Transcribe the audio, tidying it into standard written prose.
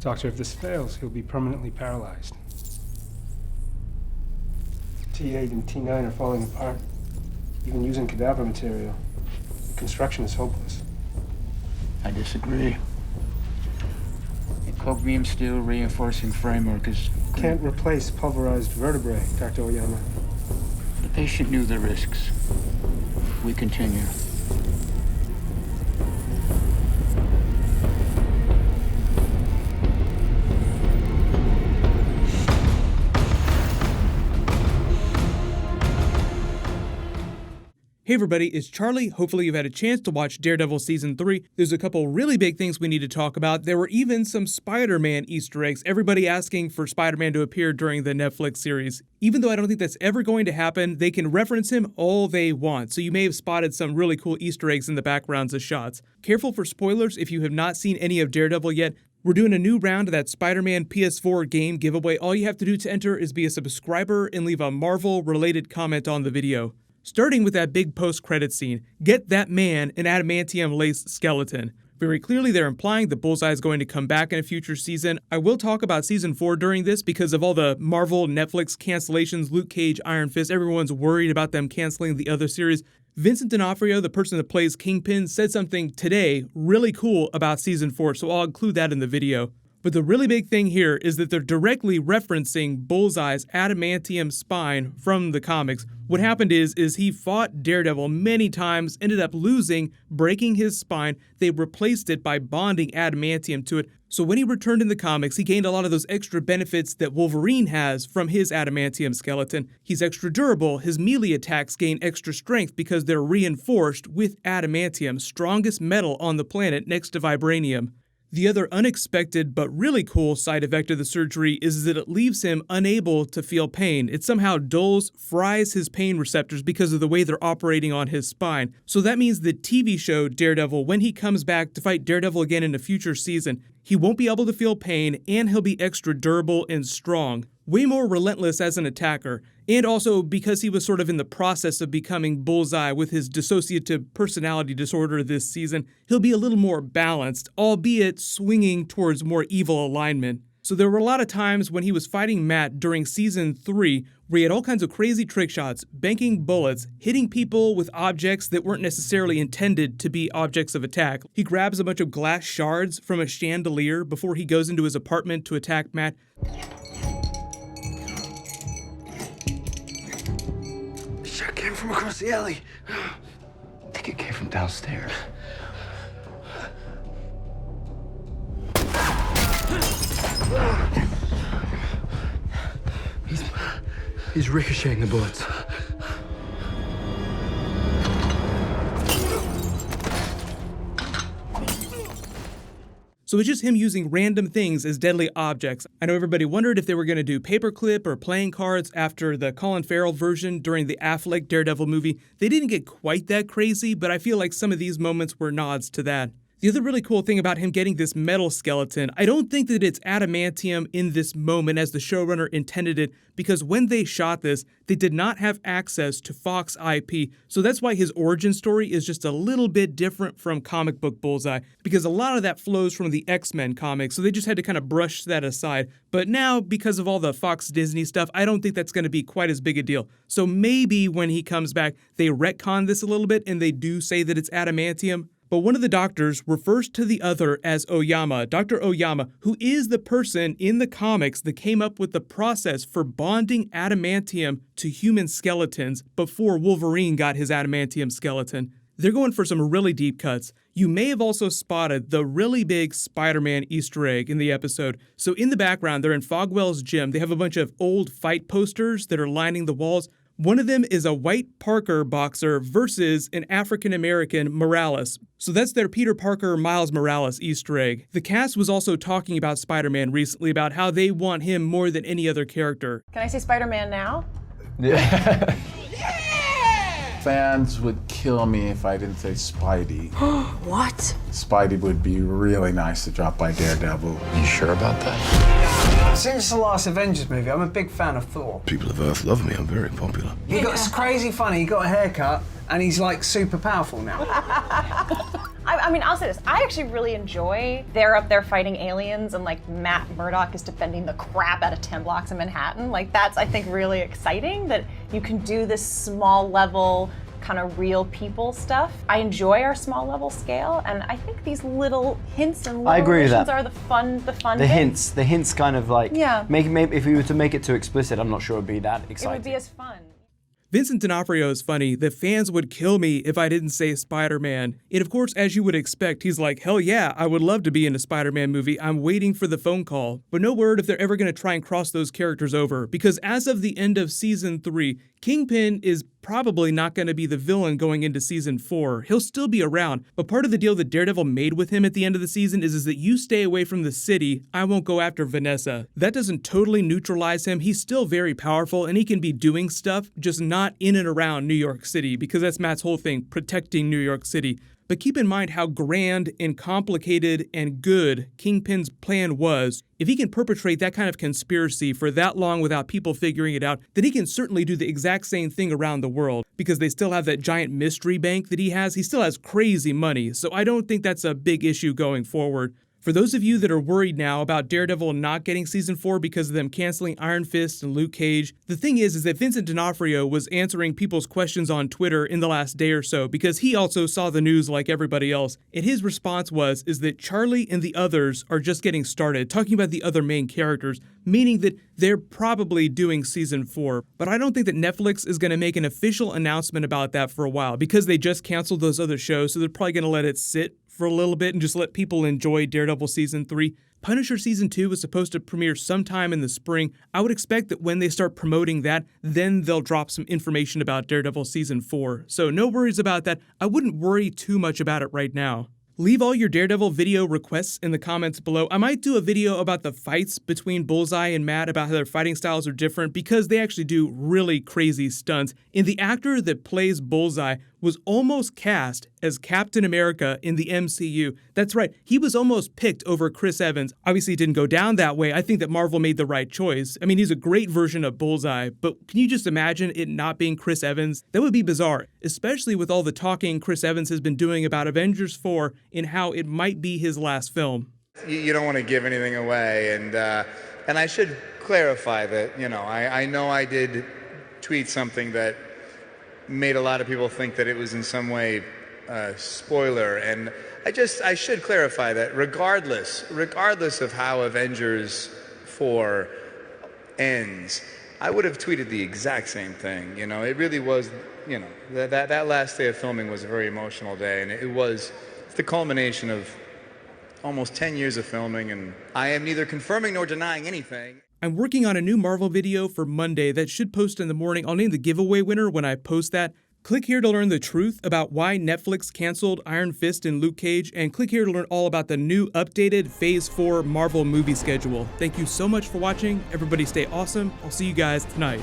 Doctor, if this fails, he'll be permanently paralyzed. T8 and T9 are falling apart. Even using cadaver material, the construction is hopeless. I disagree. The chromium steel reinforcing framework is... Can't replace pulverized vertebrae, Dr. Oyama. The patient knew the risks. We continue. Hey everybody, it's Charlie. Hopefully you've had a chance to watch Daredevil Season 3. There's a couple really big things we need to talk about. There were even some Spider-Man Easter eggs, everybody asking for Spider-Man to appear during the Netflix series. Even though I don't think that's ever going to happen, they can reference him all they want, so you may have spotted some really cool Easter eggs in the backgrounds of shots. Careful for spoilers if you have not seen any of Daredevil yet. We're doing a new round of that Spider-Man PS4 game giveaway. All you have to do to enter is be a subscriber and leave a Marvel-related comment on the video. Starting with that big post-credit scene, get that man an adamantium lace skeleton. Very clearly they're implying that Bullseye is going to come back in a future season. I will talk about Season 4 during this because of all the Marvel, Netflix cancellations, Luke Cage, Iron Fist, everyone's worried about them canceling the other series. Vincent D'Onofrio, the person that plays Kingpin, said something today really cool about Season 4, so I'll include that in the video. But the really big thing here is that they're directly referencing Bullseye's adamantium spine from the comics. What happened is he fought Daredevil many times, ended up losing, breaking his spine. They replaced it by bonding adamantium to it. So when he returned in the comics, he gained a lot of those extra benefits that Wolverine has from his adamantium skeleton. He's extra durable, his melee attacks gain extra strength because they're reinforced with adamantium, strongest metal on the planet next to vibranium. The other unexpected but really cool side effect of the surgery is that it leaves him unable to feel pain. It somehow dulls, fries his pain receptors because of the way they're operating on his spine. So that means the TV show Daredevil, when he comes back to fight Daredevil again in a future season, he won't be able to feel pain and he'll be extra durable and strong. Way more relentless as an attacker. And also because he was sort of in the process of becoming Bullseye with his dissociative personality disorder this season, he'll be a little more balanced, albeit swinging towards more evil alignment. So there were a lot of times when he was fighting Matt during Season 3 where he had all kinds of crazy trick shots, banking bullets, hitting people with objects that weren't necessarily intended to be objects of attack. He grabs a bunch of glass shards from a chandelier before he goes into his apartment to attack Matt. Shot came from across the alley. I think it came from downstairs. He's ricocheting the bullets. So it's just him using random things as deadly objects. I know everybody wondered if they were going to do paperclip or playing cards after the Colin Farrell version during the Affleck Daredevil movie. They didn't get quite that crazy, but I feel like some of these moments were nods to that. The other really cool thing about him getting this metal skeleton, I don't think that it's adamantium in this moment as the showrunner intended it, because when they shot this, they did not have access to Fox IP, so that's why his origin story is just a little bit different from comic book Bullseye, because a lot of that flows from the X-Men comics, so they just had to kind of brush that aside. But now, because of all the Fox Disney stuff, I don't think that's going to be quite as big a deal. So maybe when he comes back, they retcon this a little bit and they do say that it's adamantium. But one of the doctors refers to the other as Oyama, Dr. Oyama, who is the person in the comics that came up with the process for bonding adamantium to human skeletons before Wolverine got his adamantium skeleton. They're going for some really deep cuts. You may have also spotted the really big Spider-Man Easter egg in the episode. So in the background, they're in Fogwell's gym. They have a bunch of old fight posters that are lining the walls. One of them is a white Parker boxer versus an African-American Morales. So that's their Peter Parker Miles Morales Easter egg. The cast was also talking about Spider-Man recently, about how they want him more than any other character. Can I say Spider-Man now? Yeah. Fans would kill me if I didn't say Spidey. What? Spidey would be really nice to drop by Daredevil. You sure about that? Since the last Avengers movie, I'm a big fan of Thor. People of Earth love me. I'm very popular. He got crazy funny, he got a haircut, and he's like super powerful now. I mean, I'll say this. I actually really enjoy they're up there fighting aliens and like Matt Murdock is defending the crap out of 10 blocks in Manhattan. Like that's, I think, really exciting that you can do this small level kind of real people stuff. I enjoy our small level scale, and I think these little hints and I little agree with missions that. are the hints. The hints kind of like, Yeah. maybe if we were to make it too explicit, I'm not sure it would be that It exciting. would be as fun. Vincent D'Onofrio is funny. The fans would kill me if I didn't say Spider-Man. And of course, as you would expect, he's like, hell yeah, I would love to be in a Spider-Man movie. I'm waiting for the phone call. But no word if they're ever going to try and cross those characters over, because as of the end of season 3, Kingpin is probably not going to be the villain going into season 4. He'll still be around, but part of the deal that Daredevil made with him at the end of the season is that you stay away from the city, I won't go after Vanessa. That doesn't totally neutralize him. He's still very powerful and he can be doing stuff, just not in and around New York City, because that's Matt's whole thing, protecting New York City. But keep in mind how grand and complicated and good Kingpin's plan was. If he can perpetrate that kind of conspiracy for that long without people figuring it out, then he can certainly do the exact same thing around the world, because they still have that giant mystery bank that he has. He still has crazy money, so I don't think that's a big issue going forward. For those of you that are worried now about Daredevil not getting season 4 because of them canceling Iron Fist and Luke Cage, the thing is that Vincent D'Onofrio was answering people's questions on Twitter in the last day or so because he also saw the news like everybody else. And his response was that Charlie and the others are just getting started, talking about the other main characters, meaning that they're probably doing season 4. But I don't think that Netflix is going to make an official announcement about that for a while because they just canceled those other shows, so they're probably going to let it sit for a little bit and just let people enjoy Daredevil season 3. Punisher season 2 is supposed to premiere sometime in the spring. I would expect that when they start promoting that, then they'll drop some information about Daredevil season 4. So no worries about that. I wouldn't worry too much about it right now. Leave all your Daredevil video requests in the comments below. I might do a video about the fights between Bullseye and Matt, about how their fighting styles are different, because they actually do really crazy stunts. And the actor that plays Bullseye was almost cast as Captain America in the MCU. That's right, he was almost picked over Chris Evans. Obviously, it didn't go down that way. I think that Marvel made the right choice. I mean, he's a great version of Bullseye, but can you just imagine it not being Chris Evans? That would be bizarre, especially with all the talking Chris Evans has been doing about Avengers 4 and how it might be his last film. You don't want to give anything away, and I should clarify that, I know I did tweet something that made a lot of people think that it was in some way spoiler, and I should clarify that regardless of how Avengers 4 ends, I would have tweeted the exact same thing. It really was, that last day of filming was a very emotional day, and it's the culmination of almost 10 years of filming, and I am neither confirming nor denying anything. I'm working on a new Marvel video for Monday that should post in the morning. I'll name the giveaway winner when I post that. Click here to learn the truth about why Netflix canceled Iron Fist and Luke Cage, and click here to learn all about the new updated Phase 4 Marvel movie schedule. Thank you so much for watching. Everybody stay awesome. I'll see you guys tonight.